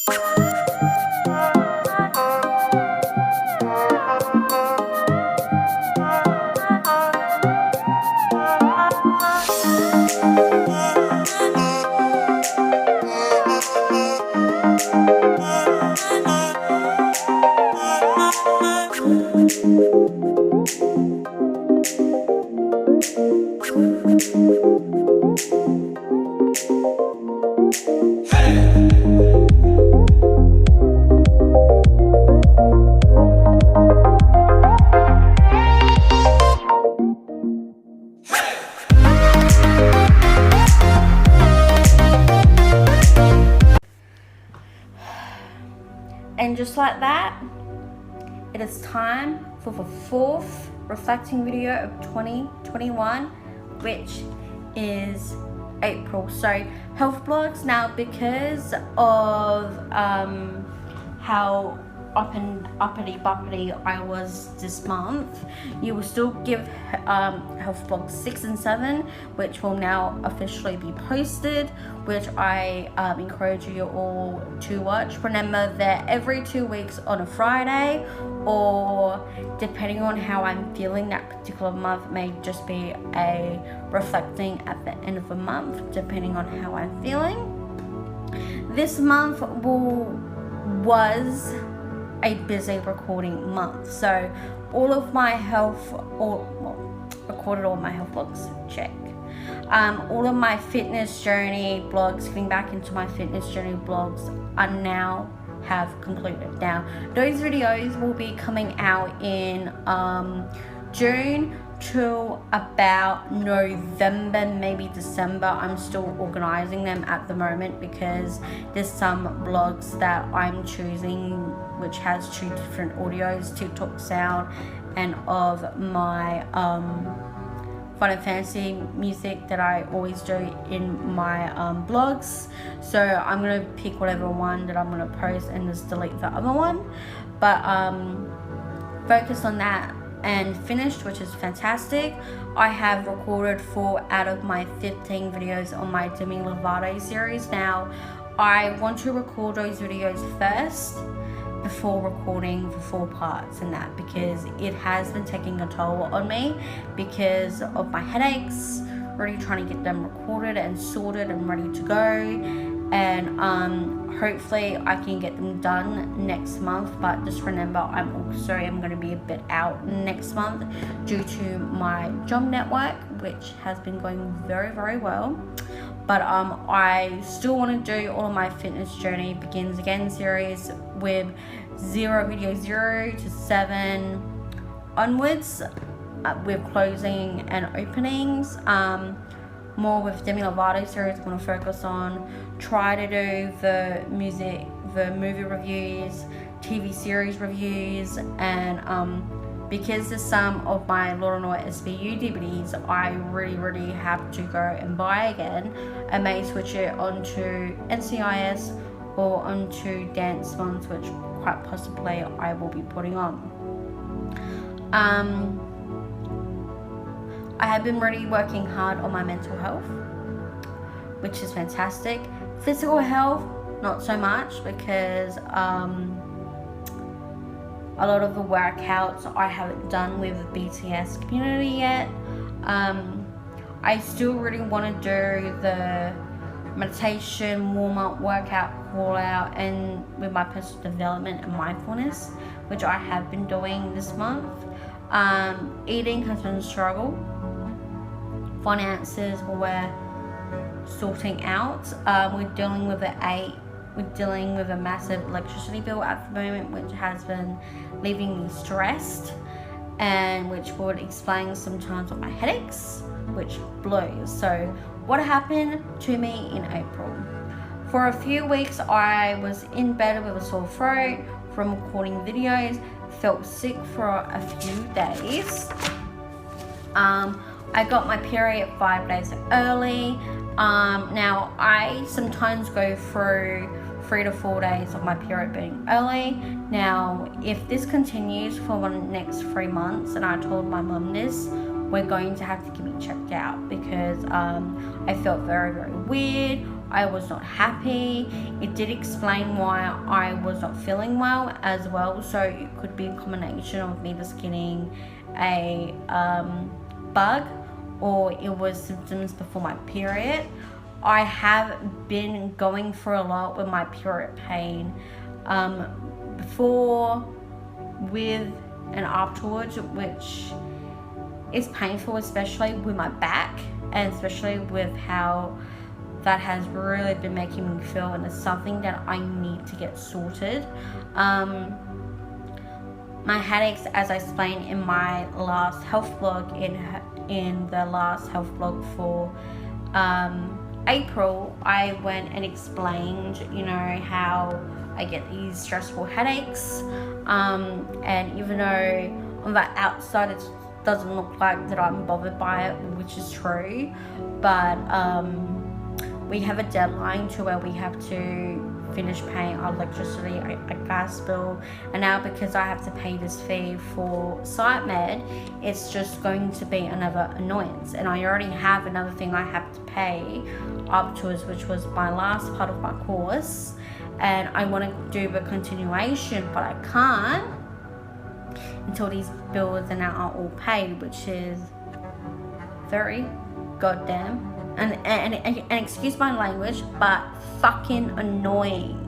And just like that, it is time for the fourth reflecting video of 2021, which is April. So health blogs now, because of how uppity buppity I was this month, you will still give health blogs 6 and 7, which will now officially be posted, which I encourage you all to watch. Remember, they're every 2 weeks on a Friday, or depending on how I'm feeling that particular month, may just be a reflecting at the end of the month, depending on how I'm feeling. This month was a busy recording month, so all of my recorded all my health blogs, check. All of my fitness journey blogs, getting back into my fitness journey blogs, are now have concluded. Now those videos will be coming out in June to about November, maybe December. I'm still organizing them at the moment because there's some blogs that I'm choosing which has 2 different audios, TikTok sound and of my Fun and Fantasy music that I always do in my blogs. So I'm gonna pick whatever one that I'm gonna post and just delete the other one, but focus on that and finished, which is fantastic. I have recorded 4 out of my 15 videos on my Demi Lovato series. Now I want to record those videos first before recording the 4 parts and that, because it has been taking a toll on me because of my headaches, really trying to get them recorded and sorted and ready to go. And hopefully I can get them done next month, but just remember, I'm going to be a bit out next month due to my job network, which has been going very, very well. But I still want to do all of my fitness journey begins again series with 0 to 7 onwards, with closing and openings. More with Demi Lovato series, I'm going to focus on, try to do the movie reviews, TV series reviews, and because there's some of my Law & Order SVU DVDs I really have to go and buy again. I may switch it onto NCIS or onto dance ones, which quite possibly I will be putting on. I have been really working hard on my mental health, which is fantastic. Physical health, not so much, because a lot of the workouts I haven't done with the BTS community yet. I still really want to do the meditation, warm-up, workout, call-out, and with my personal development and mindfulness, which I have been doing this month. Eating has been a struggle. Finances we're sorting out. We're dealing with a massive electricity bill at the moment, which has been leaving me stressed, and which would explain sometimes what my headaches, which blows. So what happened to me in April? For a few weeks I was in bed with a sore throat from recording videos, felt sick for a few days. I got my period 5 days early. Now I sometimes go through 3 to 4 days of my period being early. Now if this continues for the next 3 months, and I told my mum this, we're going to have to get me checked out, because I felt very weird. I was not happy. It did explain why I was not feeling well as well. So it could be a combination of me just getting a bug, or it was symptoms before my period. I have been going through a lot with my period pain, before, with, and afterwards, which is painful, especially with my back, and especially with how that has really been making me feel, and it's something that I need to get sorted. My headaches, as I explained in my last health blog, in the last health blog for April, I went and explained, how I get these stressful headaches, and even though on the outside it doesn't look like that I'm bothered by it, which is true, but we have a deadline to where we have to finish paying our electricity, our gas bill, and now because I have to pay this fee for SiteMed, it's just going to be another annoyance. And I already have another thing I have to pay afterwards, which was my last part of my course, and I want to do the continuation, but I can't until these bills are now all paid, which is very goddamn and excuse my language, but fucking annoying.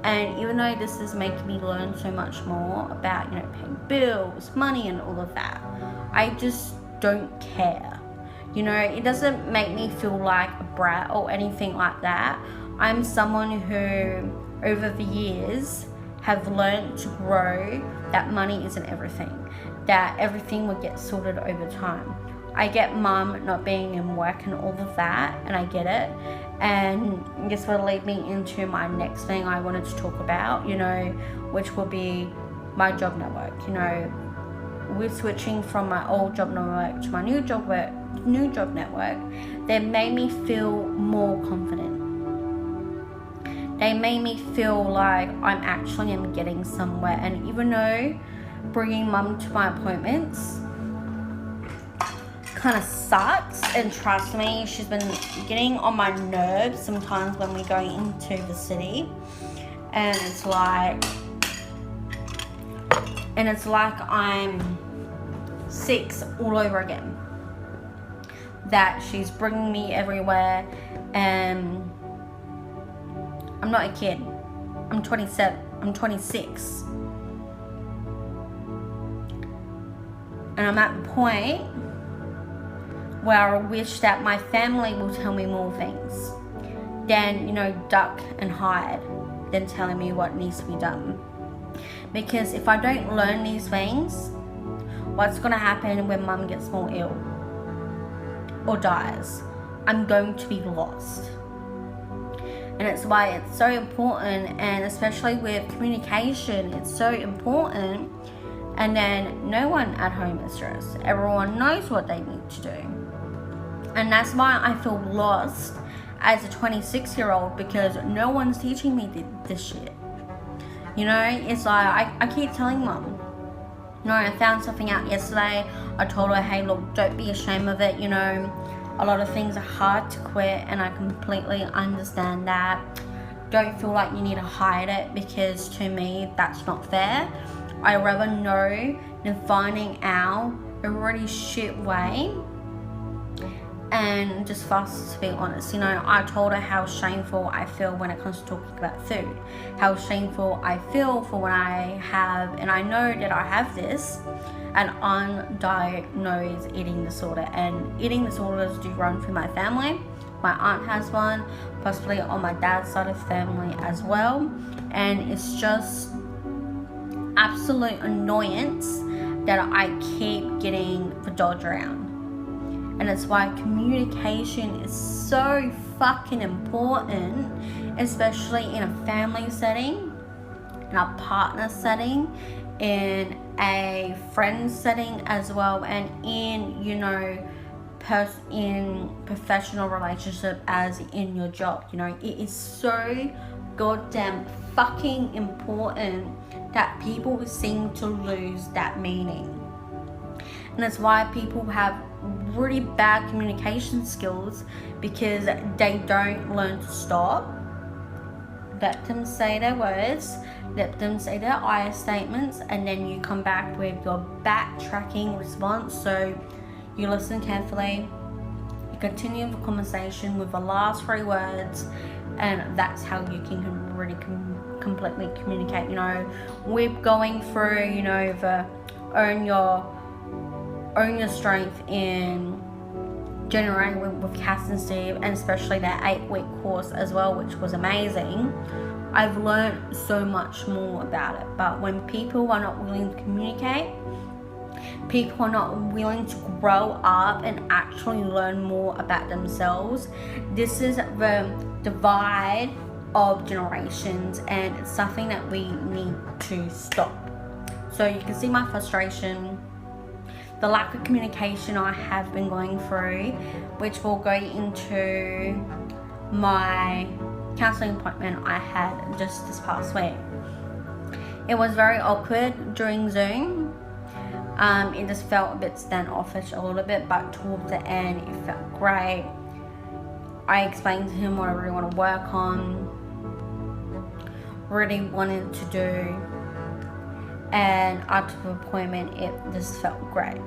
And even though this is making me learn so much more about paying bills, money, and all of that, I just don't care. It doesn't make me feel like a brat or anything like that. I'm someone who over the years have learned to grow that money isn't everything, that everything will get sorted over time. I get mum not being in work and all of that, and I get it. And this will lead me into my next thing I wanted to talk about, which will be my job network. With switching from my old job network to my new job network, they made me feel more confident. They made me feel like I'm actually getting somewhere. And even though bringing mum to my appointments kind of sucks, and trust me, she's been getting on my nerves sometimes when we go into the city, and it's like I'm 6 all over again, that she's bringing me everywhere. And I'm not a kid, I'm 27, I'm 26, and I'm at the point where I wish that my family will tell me more things than, duck and hide, than telling me what needs to be done. Because if I don't learn these things, what's going to happen when mum gets more ill or dies? I'm going to be lost. And it's why it's so important, and especially with communication, it's so important. And then no one at home is stressed. Everyone knows what they need to do. And that's why I feel lost as a 26-year-old, because no one's teaching me this shit. It's like I keep telling mum, I found something out yesterday. I told her, hey, look, don't be ashamed of it. A lot of things are hard to quit, and I completely understand that. Don't feel like you need to hide it, because to me, that's not fair. I'd rather know than finding out a really shit way. And just for us to be honest, I told her how shameful I feel when it comes to talking about food, how shameful I feel for when I have, and I know that I have this, an undiagnosed eating disorder. And eating disorders do run through my family. My aunt has one, possibly on my dad's side of the family as well. And it's just absolute annoyance that I keep getting the dodge around. And it's why communication is so fucking important, especially in a family setting, in a partner setting, in a friend setting as well, and in, in professional relationship as in your job. It is so goddamn fucking important that people seem to lose that meaning. And that's why people have really bad communication skills, because they don't learn to stop, let them say their words, let them say their I statements, and then you come back with your backtracking response. So you listen carefully, you continue the conversation with the last 3 words, and that's how you can really completely communicate. You know, we're going through, you know, the own your strength in January with Cass and Steve, and especially that 8-week course as well, which was amazing. I've learned so much more about it. But when people are not willing to communicate, people are not willing to grow up and actually learn more about themselves, this is the divide of generations, and it's something that we need to stop. So you can see my frustration, the lack of communication I have been going through, which will go into my counselling appointment I had just this past week. It was very awkward during Zoom. It just felt a bit standoffish a little bit, but towards the end it felt great. I explained to him what I really want to work on, really wanted to do, and after the appointment it just felt great.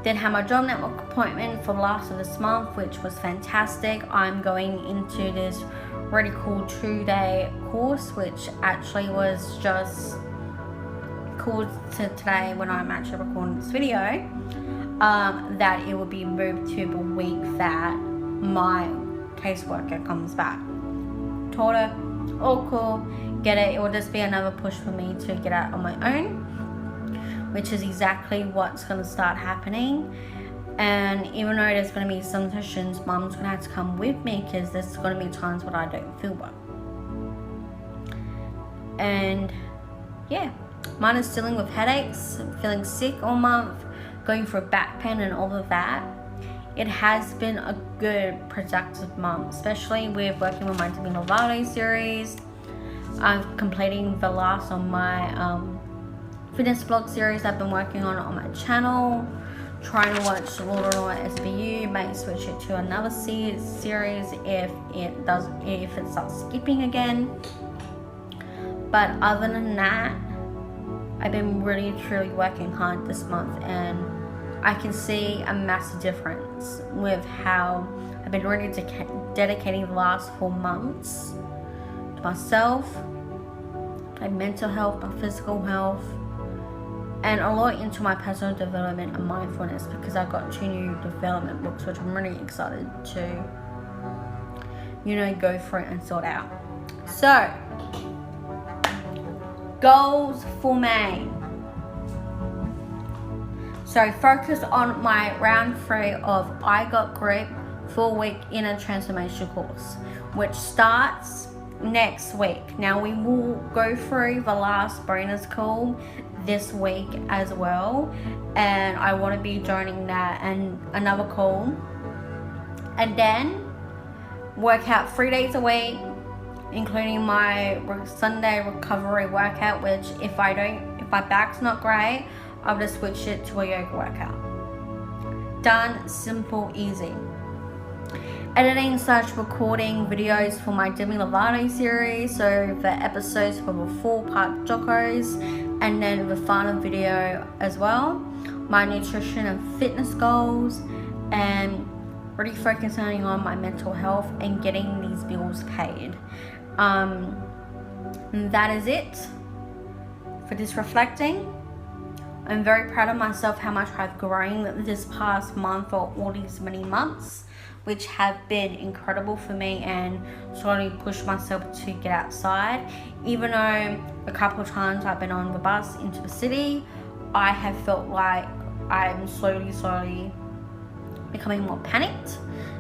Then had my job network appointment for the last of this month, which was fantastic. I'm going into this really cool 2-day course, which actually was just cool to today when I'm actually recording this video, that it will be moved to the week that my caseworker comes back. Told her, oh cool, get it, it will just be another push for me to get out on my own, which is exactly what's going to start happening. And even though there's going to be some sessions, Mum's going to have to come with me, because there's going to be times when I don't feel well. And yeah, mine is dealing with headaches, feeling sick all month, going through back pain and all of that. It has been a good, productive month, especially with working with my Demi Lovato series. I'm completing the last on my fitness blog series I've been working on my channel. Trying to watch Law SBU, may switch it to another series if it starts skipping again. But other than that, I've been really truly working hard this month, and I can see a massive difference with how I've been really dedicating the last 4 months to myself, my mental health, my physical health, and a lot into my personal development and mindfulness, because I got 2 new development books, which I'm really excited to, you know, go through and sort out. So, goals for May. So focus on my round 3 of I Got Grip 4-week inner transformation course, which starts next week. Now we will go through the last bonus call this week as well, and I want to be joining that and another call, and then work out 3 days a week, including my Sunday recovery workout, which if my back's not great, I'll just switch it to a yoga workout. Done, simple, easy. Editing / recording videos for my Demi Lovato series, so the episodes for the 4-part docos, and then the final video as well. My nutrition and fitness goals, and really focusing on my mental health and getting these bills paid. And that is it for this reflecting. I'm very proud of myself how much I've grown this past month, or all these many months, which have been incredible for me, and slowly pushed myself to get outside. Even though a couple of times I've been on the bus into the city, I have felt like I'm slowly becoming more panicked,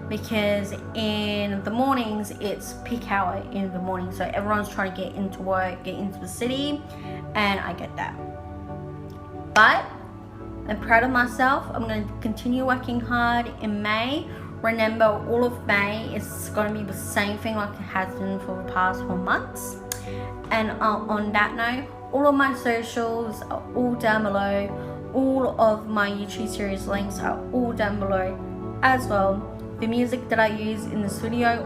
because in the mornings it's peak hour in the morning, so everyone's trying to get into work, get into the city, and I get that. But I'm proud of myself. I'm going to continue working hard in May. Remember, all of May is going to be the same thing like it has been for the past 4 months. And on that note, all of my socials are all down below. All of my YouTube series links are all down below as well. The music that I use in this video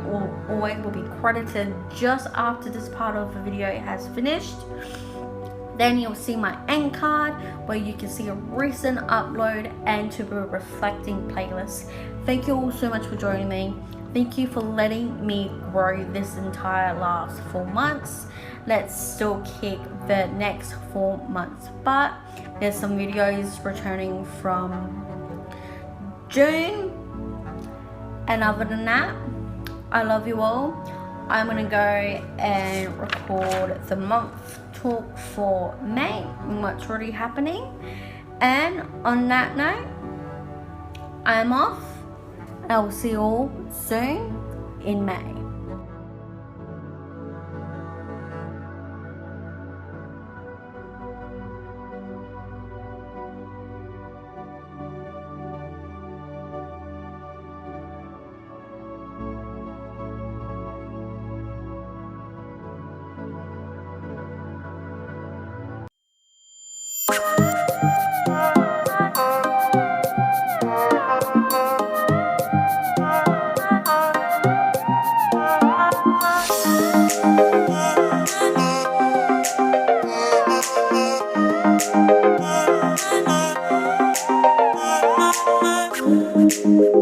will be credited just after this part of the video has finished. Then you'll see my end card where you can see a recent upload and to be reflecting playlist. Thank you all so much for joining me. Thank you for letting me grow this entire last 4 months. Let's still kick the next 4 months. But there's some videos returning from June. And other than that, I love you all. I'm gonna go and record the month talk for May and what's already happening. And on that note, I'm off. I will see you all soon in May. Thank you.